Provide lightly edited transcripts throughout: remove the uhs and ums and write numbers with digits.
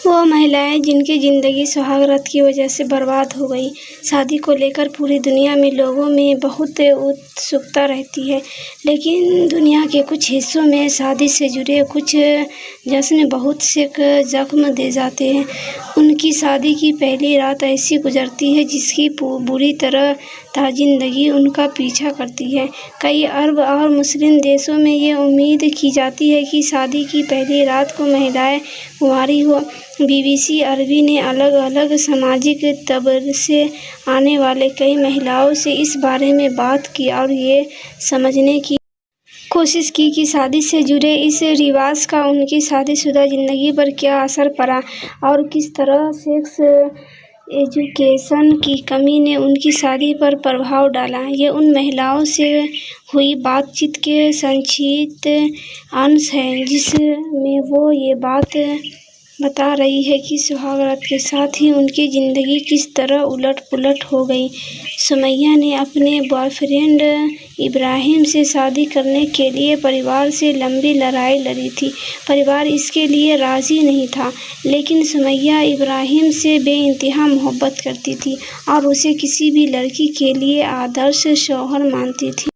वो महिलाएं जिनकी ज़िंदगी सुहागरात की वजह से बर्बाद हो गई। शादी को लेकर पूरी दुनिया में लोगों में बहुत उत्सुकता रहती है, लेकिन दुनिया के कुछ हिस्सों में शादी से जुड़े कुछ जश्न बहुत से जख्म दे जाते हैं। उनकी शादी की पहली रात ऐसी गुजरती है जिसकी बुरी तरह ज़िंदगी उनका पीछा करती है। कई अरब और मुस्लिम देशों में ये उम्मीद की जाती है कि शादी की पहली रात को महिलाएं कुंवारी हो। BBC अरबी ने अलग-अलग सामाजिक तबके से आने वाले कई महिलाओं से इस बारे में बात की और ये समझने की कोशिश की कि शादी से जुड़े इस रिवाज का उनकी शादीशुदा ज़िंदगी पर क्या असर पड़ा और किस तरह सेक्स एजुकेशन की कमी ने उनकी शादी पर प्रभाव डाला। ये उन महिलाओं से हुई बातचीत के संक्षिप्त अंश हैं जिसमें वो ये बात बता रही है कि सुहागरात के साथ ही उनकी ज़िंदगी किस तरह उलट-पुलट हो गई। सुमैया ने अपने बॉयफ्रेंड इब्राहिम से शादी करने के लिए परिवार से लंबी लड़ाई लड़ी थी। परिवार इसके लिए राज़ी नहीं था, लेकिन सुमैया इब्राहिम से बेइंतहा मोहब्बत करती थी और उसे किसी भी लड़की के लिए आदर्श शौहर मानती थी।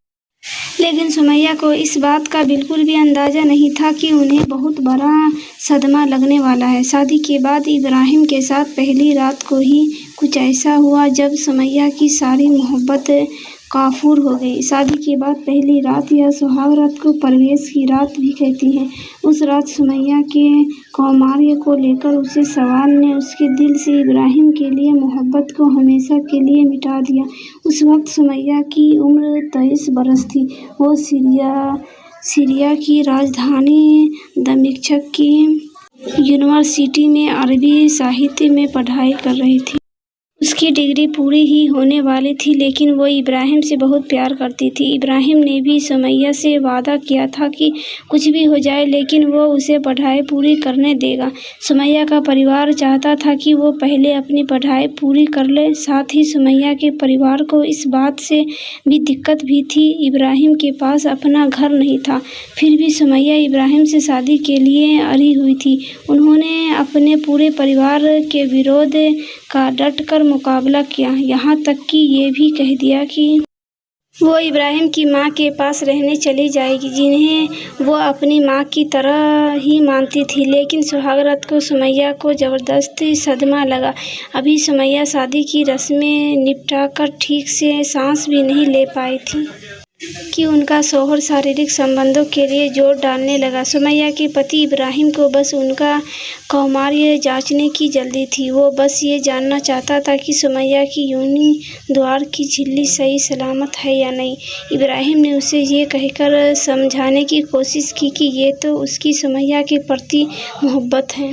लेकिन सुमैया को इस बात का बिल्कुल भी अंदाज़ा नहीं था कि उन्हें बहुत बड़ा सदमा लगने वाला है। शादी के बाद इब्राहिम के साथ पहली रात को ही कुछ ऐसा हुआ जब सुमैया की सारी मोहब्बत काफूर हो गई। शादी के बाद पहली रात या सुहागरात को प्रवेश की रात भी कहती हैं। उस रात सुमैया के कौमार्य को लेकर उसे सवाल ने उसके दिल से इब्राहिम के लिए मोहब्बत को हमेशा के लिए मिटा दिया। उस वक्त सुमैया की उम्र 23 बरस थी। वो सीरिया की राजधानी दमिश्क की यूनिवर्सिटी में अरबी साहित्य में पढ़ाई कर रही थी। उसकी डिग्री पूरी ही होने वाली थी, लेकिन वो इब्राहिम से बहुत प्यार करती थी। इब्राहिम ने भी सुमैया से वादा किया था कि कुछ भी हो जाए लेकिन वो उसे पढ़ाई पूरी करने देगा। सुमैया का परिवार चाहता था कि वो पहले अपनी पढ़ाई पूरी कर ले। साथ ही सुमैया के परिवार को इस बात से भी दिक्कत भी थी, इब्राहिम के पास अपना घर नहीं था। फिर भी सुमैया इब्राहिम से शादी के लिए अड़ी हुई थी। उन्होंने अपने पूरे परिवार के विरोध का डट कर मुकाबला किया, यहाँ तक कि ये भी कह दिया कि वो इब्राहिम की माँ के पास रहने चली जाएगी, जिन्हें वो अपनी माँ की तरह ही मानती थी। लेकिन सुहागरात को सुमैया को ज़बरदस्ती सदमा लगा। अभी सुमैया शादी की रस्में निपटाकर ठीक से सांस भी नहीं ले पाई थी कि उनका शौहर शारीरिक संबंधों के लिए जोर डालने लगा। सुमैया के पति इब्राहिम को बस उनका कौमार्य जांचने की जल्दी थी। वो बस ये जानना चाहता था कि सुमैया की योनि द्वार की झिल्ली सही सलामत है या नहीं। इब्राहिम ने उसे ये कहकर समझाने की कोशिश की कि ये तो उसकी सुमैया के प्रति मोहब्बत है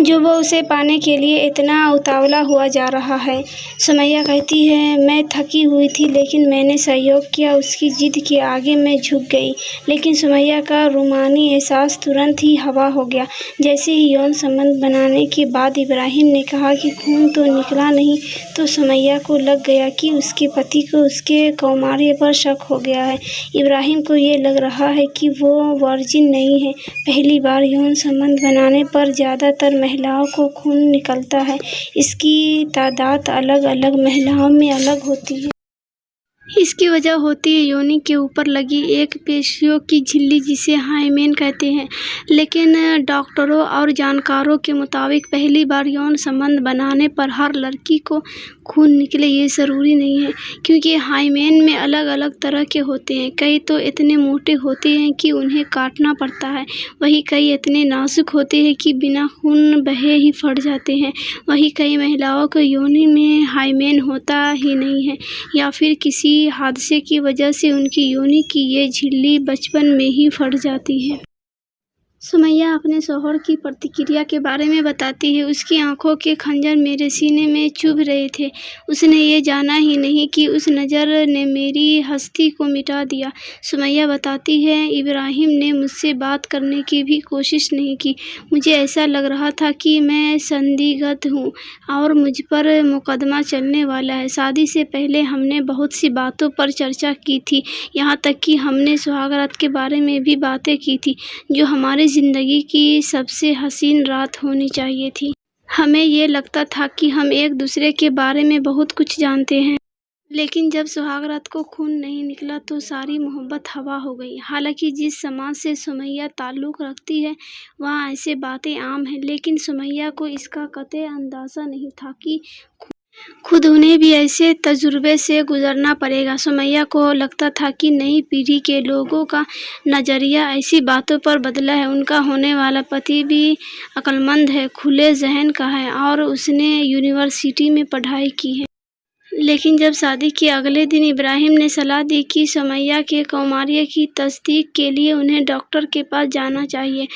जो वो उसे पाने के लिए इतना उतावला हुआ जा रहा है। सुमैया कहती है, मैं थकी हुई थी लेकिन मैंने सहयोग किया। उसकी जिद के आगे मैं झुक गई। लेकिन सुमैया का रूमानी एहसास तुरंत ही हवा हो गया। जैसे ही यौन संबंध बनाने के बाद इब्राहिम ने कहा कि खून तो निकला नहीं, तो सुमैया को लग गया कि उसके पति को उसके कौमार्य पर शक हो गया है। इब्राहिम को ये लग रहा है कि वो वर्जिन नहीं है। पहली बार यौन संबंध बनाने पर ज़्यादातर महिलाओं को खून निकलता है। इसकी तादाद अलग-अलग महिलाओं में अलग होती है। इसकी वजह होती है योनि के ऊपर लगी एक पेशियों की झिल्ली, जिसे हाइमेन कहते हैं। लेकिन डॉक्टरों और जानकारों के मुताबिक पहली बार यौन संबंध बनाने पर हर लड़की को खून निकले ये ज़रूरी नहीं है, क्योंकि हाइमेन में अलग-अलग तरह के होते हैं। कई तो इतने मोटे होते हैं कि उन्हें काटना पड़ता है, वहीं कई इतने नाजुक होते हैं कि बिना खून बहे ही फट जाते हैं। वहीं कई महिलाओं को योनि में हाइमेन होता ही नहीं है, या फिर किसी हादसे की वजह से उनकी योनि की ये झिल्ली बचपन में ही फट जाती है। सुमैया अपने शौहर की प्रतिक्रिया के बारे में बताती है, उसकी आंखों के खंजर मेरे सीने में चुभ रहे थे। उसने ये जाना ही नहीं कि उस नज़र ने मेरी हस्ती को मिटा दिया। सुमैया बताती है, इब्राहिम ने मुझसे बात करने की भी कोशिश नहीं की। मुझे ऐसा लग रहा था कि मैं संदिग्ध हूँ और मुझ पर मुकदमा चलने वाला है। शादी से पहले हमने बहुत सी बातों पर चर्चा की थी, यहाँ तक कि हमने सुहागरात के बारे में भी बातें की थी, जो हमारी ज़िंदगी की सबसे हसीन रात होनी चाहिए थी। हमें ये लगता था कि हम एक दूसरे के बारे में बहुत कुछ जानते हैं, लेकिन जब सुहाग रात को खून नहीं निकला तो सारी मोहब्बत हवा हो गई। हालांकि जिस समाज से सुमैया ताल्लुक़ रखती है वहाँ ऐसे बातें आम हैं, लेकिन सुमैया को इसका कतई अंदाज़ा नहीं था कि खुद उन्हें भी ऐसे तजुर्बे से गुजरना पड़ेगा। सुमैया को लगता था कि नई पीढ़ी के लोगों का नज़रिया ऐसी बातों पर बदला है। उनका होने वाला पति भी अक्लमंद है, खुले ज़हन का है और उसने यूनिवर्सिटी में पढ़ाई की है। लेकिन जब शादी के अगले दिन इब्राहिम ने सलाह दी कि सुमैया के कौमार्य की तस्दीक के लिए उन्हें डॉक्टर के पास जाना चाहिए,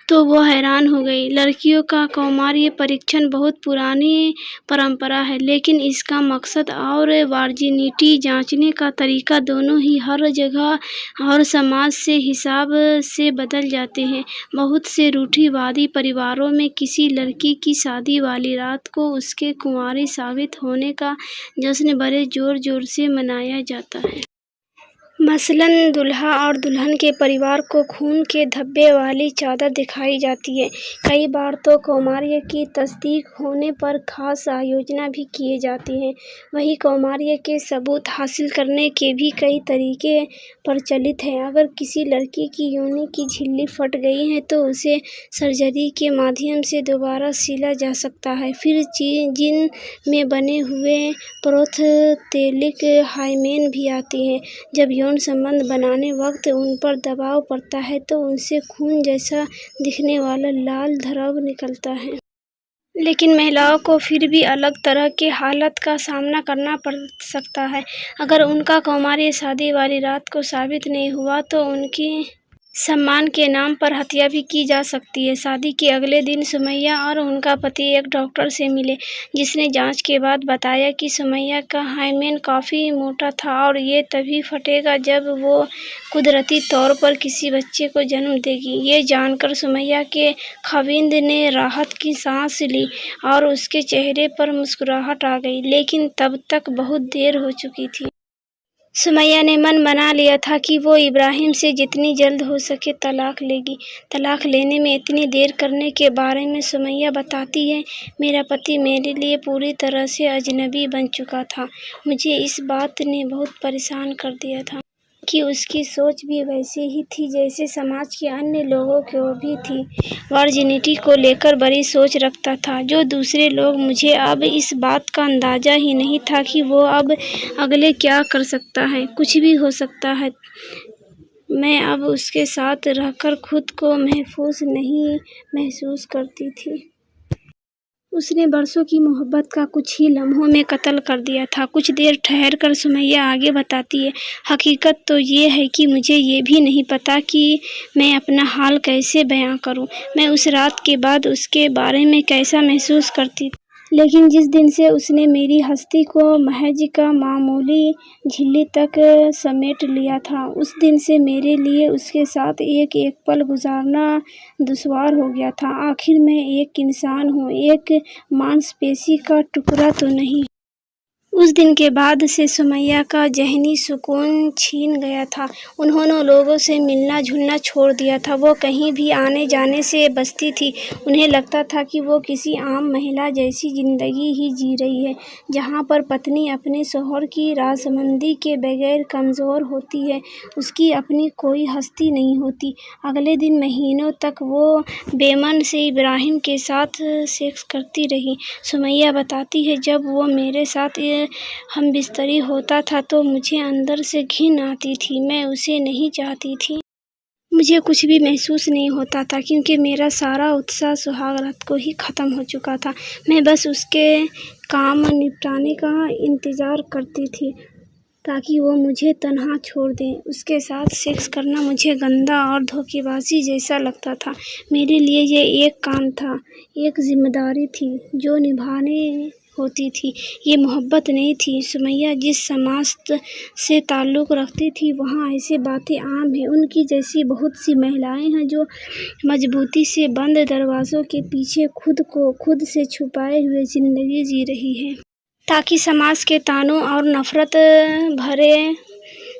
तो वो हैरान हो गई। लड़कियों का कौमार्य परीक्षण बहुत पुरानी परंपरा है, लेकिन इसका मकसद और वर्जिनिटी जांचने का तरीका दोनों ही हर जगह और समाज से हिसाब से बदल जाते हैं। बहुत से रूढ़िवादी परिवारों में किसी लड़की की शादी वाली रात को उसके कुंवारी साबित होने का जश्न बड़े जोर से मनाया जाता है। मसलन दूल्हा और दुल्हन के परिवार को खून के धब्बे वाली चादर दिखाई जाती है। कई बार तो कौमार्य की तस्दीक होने पर खास आयोजन भी किए जाते हैं। वहीं कौमार्य के सबूत हासिल करने के भी कई तरीके प्रचलित हैं। अगर किसी लड़की की योनि की झिल्ली फट गई है तो उसे सर्जरी के माध्यम से दोबारा सिला जा सकता है। फिर जिन में बने हुए प्रोस्थेटिक हाइमेन भी आते हैं। जब यौन संबंध बनाने वक्त उन पर दबाव पड़ता है तो उनसे खून जैसा दिखने वाला लाल द्रव निकलता है। लेकिन महिलाओं को फिर भी अलग तरह के हालात का सामना करना पड़ सकता है। अगर उनका कौमार्य शादी वाली रात को साबित नहीं हुआ तो उनकी सम्मान के नाम पर हत्या भी की जा सकती है। शादी के अगले दिन सुमैया और उनका पति एक डॉक्टर से मिले, जिसने जांच के बाद बताया कि सुमैया का हाइमेन काफ़ी मोटा था और ये तभी फटेगा जब वो कुदरती तौर पर किसी बच्चे को जन्म देगी। ये जानकर सुमैया के खाविंद ने राहत की सांस ली और उसके चेहरे पर मुस्कुराहट आ गई, लेकिन तब तक बहुत देर हो चुकी थी। सुमैया ने मन बना लिया था कि वो इब्राहिम से जितनी जल्द हो सके तलाक लेगी। तलाक लेने में इतनी देर करने के बारे में सुमैया बताती है, मेरा पति मेरे लिए पूरी तरह से अजनबी बन चुका था। मुझे इस बात ने बहुत परेशान कर दिया था कि उसकी सोच भी वैसे ही थी जैसे समाज के अन्य लोगों को भी थी। वर्जिनिटी को लेकर बड़ी सोच रखता था जो दूसरे लोग। मुझे अब इस बात का अंदाज़ा ही नहीं था कि वो अब अगले क्या कर सकता है। कुछ भी हो सकता है। मैं अब उसके साथ रहकर खुद को महफूज नहीं महसूस करती थी। उसने बरसों की मोहब्बत का कुछ ही लम्हों में कत्ल कर दिया था। कुछ देर ठहर कर सुमैया आगे बताती है, हकीकत तो ये है कि मुझे ये भी नहीं पता कि मैं अपना हाल कैसे बयां करूं। मैं उस रात के बाद उसके बारे में कैसा महसूस करती थी, लेकिन जिस दिन से उसने मेरी हस्ती को महज का मामूली झिल्ली तक समेट लिया था, उस दिन से मेरे लिए उसके साथ एक एक पल गुजारना दुश्वार हो गया था। आखिर मैं एक इंसान हूँ, एक मांसपेशी का टुकड़ा तो नहीं। उस दिन के बाद से सुमैया का ज़हनी सुकून छीन गया था। उन्होंने लोगों से मिलना जुलना छोड़ दिया था। वो कहीं भी आने जाने से बचती थी। उन्हें लगता था कि वो किसी आम महिला जैसी ज़िंदगी ही जी रही है, जहाँ पर पत्नी अपने शौहर की राजमंदी के बगैर कमज़ोर होती है, उसकी अपनी कोई हस्ती नहीं होती। अगले दिन महीनों तक वो बेमन से इब्राहिम के साथ सेक्स करती रही। सुमैया बताती है, जब वो मेरे साथ हम बिस्तरी होता था तो मुझे अंदर से घिन आती थी। मैं उसे नहीं चाहती थी। मुझे कुछ भी महसूस नहीं होता था क्योंकि मेरा सारा उत्साह सुहाग रात को ही ख़त्म हो चुका था। मैं बस उसके काम निपटाने का इंतज़ार करती थी ताकि वो मुझे तन्हा छोड़ दे। उसके साथ सेक्स करना मुझे गंदा और धोखेबाजी जैसा लगता था। मेरे लिए ये एक काम था, एक जिम्मेदारी थी जो निभाने होती थी। ये मोहब्बत नहीं थी। सुमैया जिस समाज से ताल्लुक़ रखती थी वहाँ ऐसी बातें आम हैं। उनकी जैसी बहुत सी महिलाएं हैं जो मजबूती से बंद दरवाज़ों के पीछे खुद को खुद से छुपाए हुए ज़िंदगी जी रही है ताकि समाज के तानों और नफ़रत भरे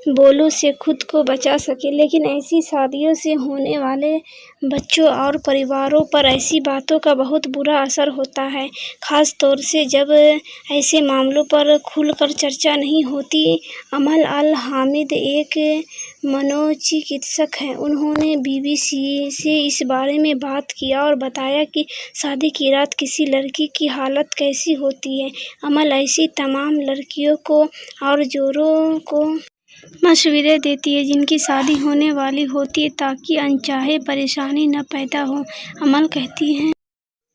बोलों से खुद को बचा सके। लेकिन ऐसी शादियों से होने वाले बच्चों और परिवारों पर ऐसी बातों का बहुत बुरा असर होता है, खास तौर से जब ऐसे मामलों पर खुलकर चर्चा नहीं होती। अमल अल हामिद एक मनोचिकित्सक हैं। उन्होंने बीबीसी से इस बारे में बात किया और बताया कि शादी की रात किसी लड़की की हालत कैसी होती है। अमल ऐसी तमाम लड़कियों को और जोड़ों को मशवरे देती है जिनकी शादी होने वाली होती है, ताकि अनचाहे परेशानी न पैदा हो। अमल कहती हैं,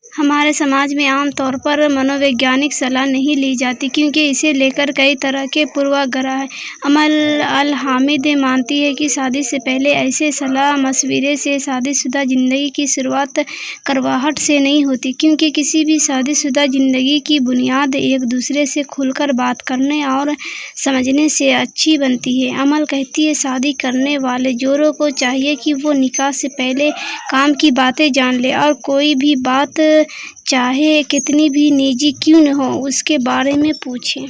हमारे समाज में आम तौर पर मनोवैज्ञानिक सलाह नहीं ली जाती क्योंकि इसे लेकर कई तरह के पूर्वाग्रह हैं। अमल अल हामिद मानती है कि शादी से पहले ऐसे सलाह मशवरे से शादीशुदा ज़िंदगी की शुरुआत करवाहट से नहीं होती, क्योंकि किसी भी शादीशुदा ज़िंदगी की बुनियाद एक दूसरे से खुलकर बात करने और समझने से अच्छी बनती है। अमल कहती है, शादी करने वाले जोड़ों को चाहिए कि वो निकाह से पहले काम की बातें जान ले और कोई भी बात चाहे कितनी भी निजी क्यों न हो उसके बारे में पूछें,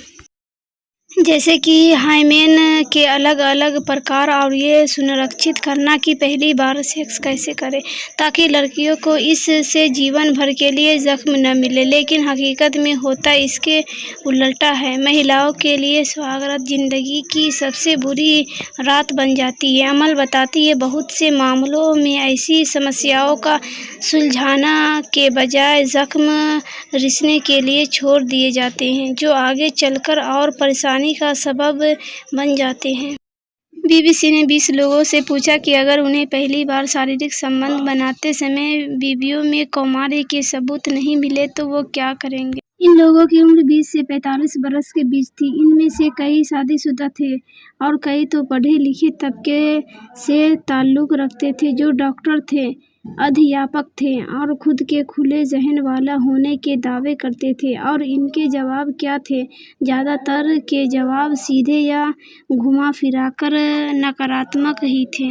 जैसे कि हाइमेन के अलग अलग प्रकार और ये सुनिश्चित करना कि पहली बार सेक्स कैसे करें, ताकि लड़कियों को इससे जीवन भर के लिए जख्म न मिले। लेकिन हकीकत में होता इसके उल्टा है। महिलाओं के लिए सुहागरात जिंदगी की सबसे बुरी रात बन जाती है। अमल बताती है, बहुत से मामलों में ऐसी समस्याओं का सुलझाना के बजाय जख्म रिसने के लिए छोड़ दिए जाते हैं, जो आगे चलकर और परेशानी का सबब बन जाते हैं। बीबीसी ने 20 लोगों से पूछा कि अगर उन्हें पहली बार शारीरिक संबंध बनाते समय बीवियों में कौमार्य के सबूत नहीं मिले तो वो क्या करेंगे। इन लोगों की उम्र 20 से 45 बरस के बीच थी। इनमें से कई शादीशुदा थे और कई तो पढ़े लिखे तबके से ताल्लुक़ रखते थे, जो डॉक्टर थे, अध्यापक थे और खुद के खुले ज़हन वाला होने के दावे करते थे। और इनके जवाब क्या थे? ज़्यादातर के जवाब सीधे या घुमा फिराकर नकारात्मक ही थे।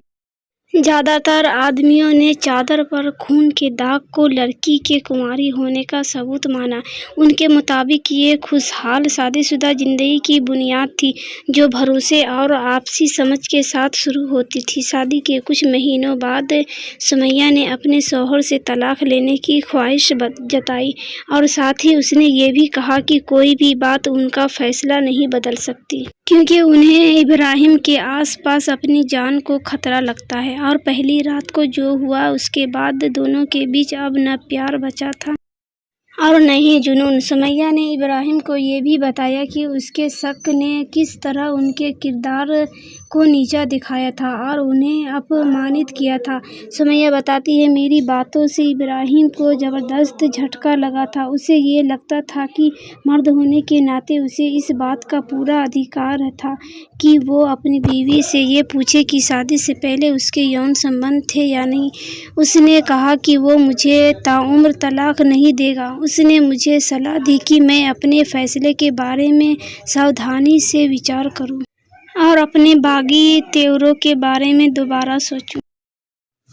ज़्यादातर आदमियों ने चादर पर खून के दाग को लड़की के कुंवारी होने का सबूत माना। उनके मुताबिक ये खुशहाल शादीशुदा ज़िंदगी की बुनियाद थी, जो भरोसे और आपसी समझ के साथ शुरू होती थी। शादी के कुछ महीनों बाद सुमैया ने अपने शौहर से तलाक लेने की ख्वाहिश जताई और साथ ही उसने ये भी कहा कि कोई भी बात उनका फैसला नहीं बदल सकती, क्योंकि उन्हें इब्राहिम के आसपास अपनी जान को खतरा लगता है। और पहली रात को जो हुआ उसके बाद दोनों के बीच अब न प्यार बचा था और न ही जुनून। सुमैया ने इब्राहिम को ये भी बताया कि उसके शक ने किस तरह उनके किरदार को नीचा दिखाया था और उन्हें अपमानित किया था। सुमैया बताती है, मेरी बातों से इब्राहिम को ज़बरदस्त झटका लगा था। उसे ये लगता था कि मर्द होने के नाते उसे इस बात का पूरा अधिकार था कि वो अपनी बीवी से ये पूछे कि शादी से पहले उसके यौन संबंध थे या नहीं। उसने कहा कि वो मुझे ताउम्र तलाक नहीं देगा। उसने मुझे सलाह दी कि मैं अपने फैसले के बारे में सावधानी से विचार करूं और अपने बागी तेवरों के बारे में दोबारा सोचूं,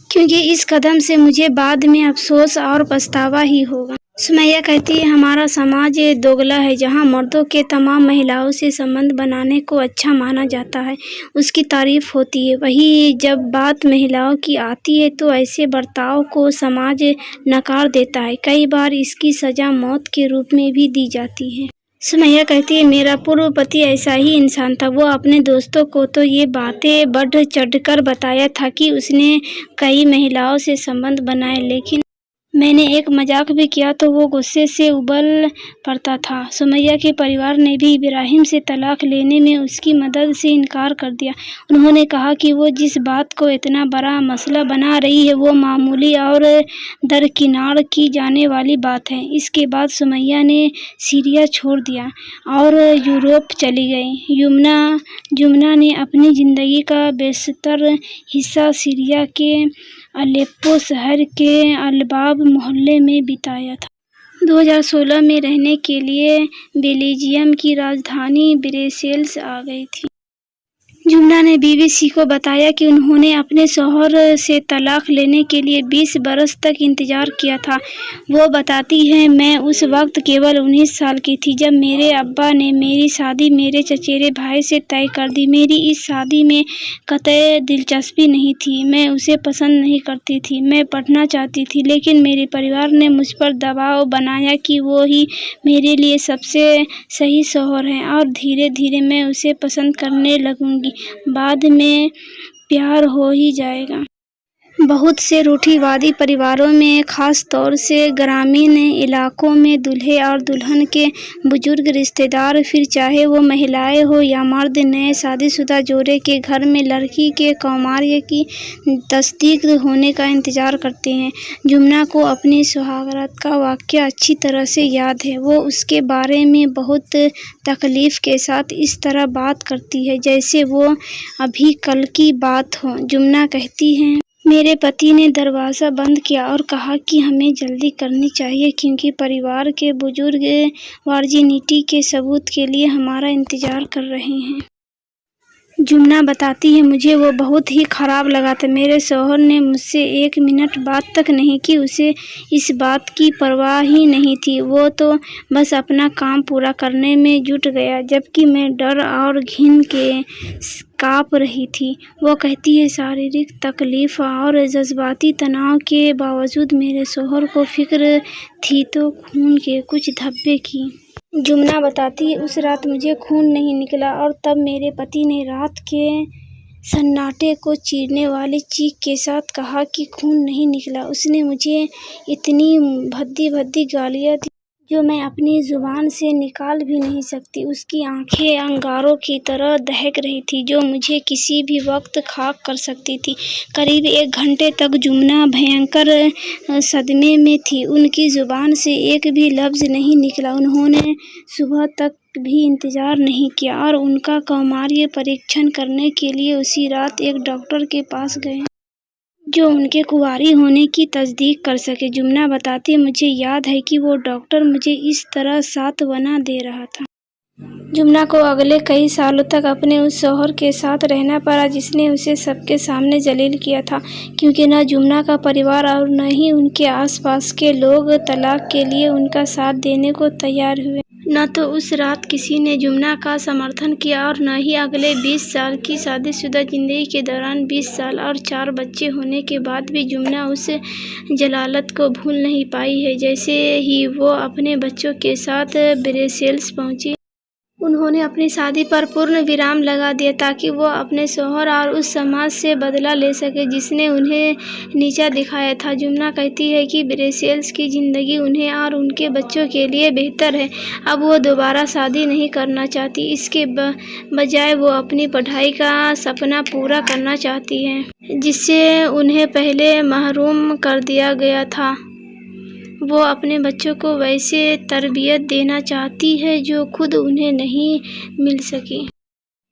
क्योंकि इस कदम से मुझे बाद में अफसोस और पछतावा ही होगा। सुमैया कहती है, हमारा समाज दोगला है, जहां मर्दों के तमाम महिलाओं से संबंध बनाने को अच्छा माना जाता है, उसकी तारीफ होती है। वहीं जब बात महिलाओं की आती है तो ऐसे बर्ताव को समाज नकार देता है। कई बार इसकी सज़ा मौत के रूप में भी दी जाती है। सुमैया कहती है, मेरा पूर्व पति ऐसा ही इंसान था। वो अपने दोस्तों को तो ये बातें बढ़ चढ़कर बताया था कि उसने कई महिलाओं से संबंध बनाए, लेकिन मैंने एक मजाक भी किया तो वो गुस्से से उबल पड़ता था। सुमैया के परिवार ने भी इब्राहिम से तलाक लेने में उसकी मदद से इनकार कर दिया। उन्होंने कहा कि वो जिस बात को इतना बड़ा मसला बना रही है वो मामूली और दरकिनार की जाने वाली बात है। इसके बाद सुमैया ने सीरिया छोड़ दिया और यूरोप चली गई। जुमना ने अपनी ज़िंदगी का बेशतर हिस्सा सीरिया के अलेप्पो शहर के अलबाब मोहल्ले में बिताया था। 2016 में रहने के लिए बेल्जियम की राजधानी ब्रसेल्स आ गई थी। जुमना ने बीबीसी को बताया कि उन्होंने अपने शौहर से तलाक लेने के लिए 20 बरस तक इंतज़ार किया था। वो बताती हैं, मैं उस वक्त केवल 19 साल की थी जब मेरे अब्बा ने मेरी शादी मेरे चचेरे भाई से तय कर दी। मेरी इस शादी में कतई दिलचस्पी नहीं थी। मैं उसे पसंद नहीं करती थी। मैं पढ़ना चाहती थी, लेकिन मेरे परिवार ने मुझ पर दबाव बनाया कि वो ही मेरे लिए सबसे सही शौहर हैं और धीरे धीरे मैं उसे पसंद करने लगूंगी। बाद में प्यार हो ही जाएगा। बहुत से रूढ़िवादी परिवारों में, खास तौर से ग्रामीण इलाकों में, दूल्हे और दुल्हन के बुजुर्ग रिश्तेदार, फिर चाहे वो महिलाएं हो या मर्द, नए शादीशुदा जोड़े के घर में लड़की के कौमार्य की तस्दीक होने का इंतज़ार करते हैं। जुमना को अपनी सुहागरात का वाक़या अच्छी तरह से याद है। वो उसके बारे में बहुत तकलीफ़ के साथ इस तरह बात करती है जैसे वो अभी कल की बात हो। जुमना कहती हैं, मेरे पति ने दरवाज़ा बंद किया और कहा कि हमें जल्दी करनी चाहिए क्योंकि परिवार के बुजुर्ग वर्जिनिटी के सबूत के लिए हमारा इंतज़ार कर रहे हैं। जुमना बताती है, मुझे वो बहुत ही ख़राब लगा था। मेरे शौहर ने मुझसे 1 मिनट बात तक नहीं की। उसे इस बात की परवाह ही नहीं थी। वो तो बस अपना काम पूरा करने में जुट गया, जबकि मैं डर और घिन के काँप रही थी। वो कहती है, शारीरिक तकलीफ़ और जज्बाती तनाव के बावजूद मेरे शौहर को फ़िक्र थी तो खून के कुछ धब्बे की। जुमना बताती है, उस रात मुझे खून नहीं निकला और तब मेरे पति ने रात के सन्नाटे को चीरने वाली चीख के साथ कहा कि खून नहीं निकला। उसने मुझे इतनी भद्दी-भद्दी गालियाँ दी जो मैं अपनी ज़ुबान से निकाल भी नहीं सकती। उसकी आंखें अंगारों की तरह दहक रही थी जो मुझे किसी भी वक्त खाक कर सकती थी। करीब 1 घंटे तक जुमना भयंकर सदमे में थी। उनकी ज़ुबान से एक भी लफ्ज़ नहीं निकला। उन्होंने सुबह तक भी इंतज़ार नहीं किया और उनका कौमार्य परीक्षण करने के लिए उसी रात एक डॉक्टर के पास गए जो उनके कुंवारी होने की तस्दीक कर सके। जुमना बताती है, मुझे याद है कि वो डॉक्टर मुझे इस तरह सांत्वना दे रहा था। जुमना को अगले कई सालों तक अपने उस शौहर के साथ रहना पड़ा जिसने उसे सबके सामने जलील किया था, क्योंकि न जुमना का परिवार और न ही उनके आसपास के लोग तलाक के लिए उनका साथ देने को तैयार हुए। न तो उस रात किसी ने जुमना का समर्थन किया और न ही अगले 20 साल की शादीशुदा ज़िंदगी के दौरान। 20 साल और 4 बच्चे होने के बाद भी जुमना उस जलालत को भूल नहीं पाई है। जैसे ही वो अपने बच्चों के साथ ब्रसेल्स पहुंची, उन्होंने अपनी शादी पर पूर्ण विराम लगा दिया ताकि वो अपने शौहर और उस समाज से बदला ले सके जिसने उन्हें नीचा दिखाया था। जुमना कहती है कि ब्रसेल्स की ज़िंदगी उन्हें और उनके बच्चों के लिए बेहतर है। अब वो दोबारा शादी नहीं करना चाहती। इसके बजाय वो अपनी पढ़ाई का सपना पूरा करना चाहती हैं जिससे उन्हें पहले महरूम कर दिया गया था। वो अपने बच्चों को वैसे तरबियत देना चाहती है जो खुद उन्हें नहीं मिल सकी।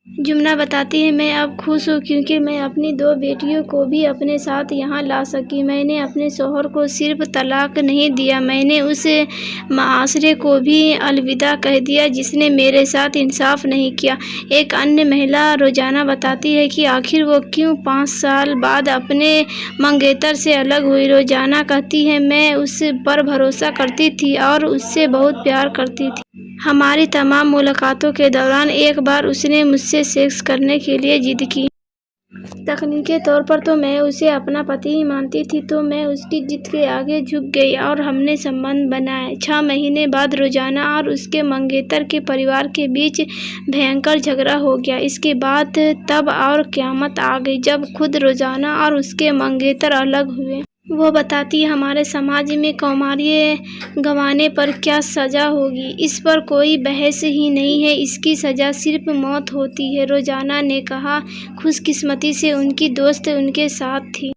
जुमना बताती है, मैं अब खुश हूँ क्योंकि मैं अपनी 2 बेटियों को भी अपने साथ यहाँ ला सकी। मैंने अपने शौहर को सिर्फ तलाक नहीं दिया, मैंने उस माशरे को भी अलविदा कह दिया जिसने मेरे साथ इंसाफ नहीं किया। एक अन्य महिला रोज़ाना बताती है कि आखिर वो क्यों 5 साल बाद अपने मंगेतर से अलग हुई। रोज़ाना कहती है, मैं उस पर भरोसा करती थी और उससे बहुत प्यार करती थी। हमारी तमाम मुलाकातों के दौरान एक बार उसने मुझसे सेक्स करने के लिए जिद की। तकनीकी तौर पर तो मैं उसे अपना पति ही मानती थी, तो मैं उसकी जिद के आगे झुक गई और हमने संबंध बनाए। 6 महीने बाद रोज़ाना और उसके मंगेतर के परिवार के बीच भयंकर झगड़ा हो गया। इसके बाद तब और क़यामत आ गई जब खुद रोज़ाना और उसके मंगेतर अलग हुए। वो बताती है, हमारे समाज में कौमार्य गंवाने पर क्या सज़ा होगी, इस पर कोई बहस ही नहीं है। इसकी सज़ा सिर्फ मौत होती है। रोज़ाना ने कहा, खुशकिस्मती से उनकी दोस्त उनके साथ थी।